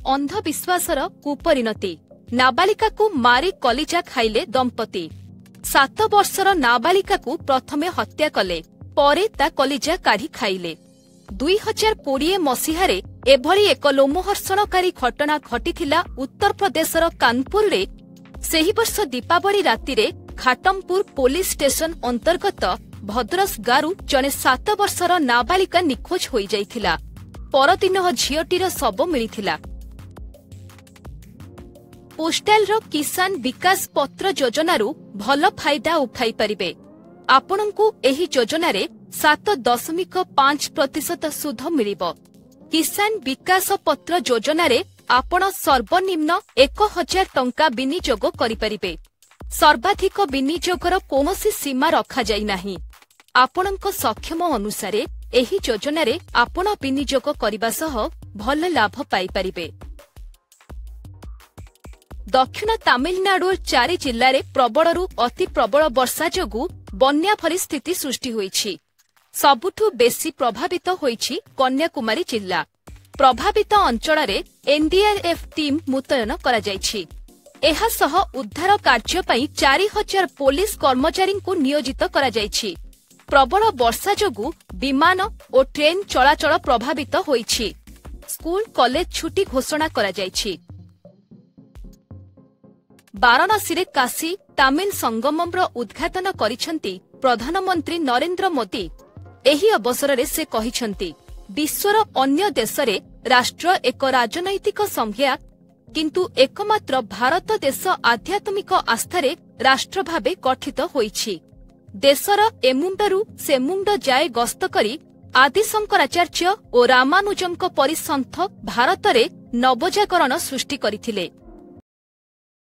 अंधविश्वासर कुपरिणति नाबालिका को मारी कलिजा खाइले दंपति 7 वर्षर नाबालिका को प्रथमे हत्या कले परे ता कलिजा काढ़ी खाइले 2020 मसीहारे एभली एक लोमहर्षणकारी घटना घटिथिला उत्तर प्रदेशर कानपुर रे सेही वर्ष दीपावली रातिरे खाटमपुर पुलिस स्टेशन अंतर्गत भद्रस गारू जने 7 वर्षर नाबालिका निखोज होई जाइथिला परदिन झियोटीर शव मिलिथिला। पोस्टाल रो किसान विकास पत्र योजनारू भल फायदा उठाई परिबे। आपणंकु एही योजनारे 7.5% सुध मिलिबो। किसान विकास पत्र योजनारे आपण सर्वनिम्न 1000 टंका विनियोग करि परिबे। सर्वाधिक विनियोगर कोनोसी सीमा रखा जाई नाही। आपणंक सक्षम अनुसारे एही योजनारे आपण विनियोग करिबा सह भल लाभ पाई परिबे। दक्षिण तामिलनाडु 4 जिल्लारे प्रबळरू अति प्रबळ वर्षा जोगु बन्या भली स्थिति सृष्टि होईछि। सबुठु बेसी प्रभावित होईछि कन्याकुमारी जिल्ला। प्रभावित अंचଳରେ एनडीआरएफ टीम मुतयन करा जायछि। एहा सह उद्धार कार्य पई 4000 पुलिस कर्मचारी को नियोजित करा जायछि। प्रबल वर्षा जोगु विमान और ट्रेन चलाचल प्रभावित होईछि। स्कूल कॉलेज छुट्टी घोषणा करा जायछि। वाराणसी रे काशी तामिल संगमम्र उद्घाटन करिसंती प्रधानमंत्री नरेंद्र मोदी। एही अवसर रे से कहिसंती विश्वर अन्य देशरे राष्ट्र एक राजनैतिक संज्ञा किंतु एकमात्र भारत देश आध्यात्मिक आस्थारे राष्ट्र भावे गठित होईछि। देशर एमुंडरू सेमुंड जाए गस्त करी आदि शंकराचार्य और रामानुजंक परि संत भारतरे नवजागरण सृष्टि करिथिले।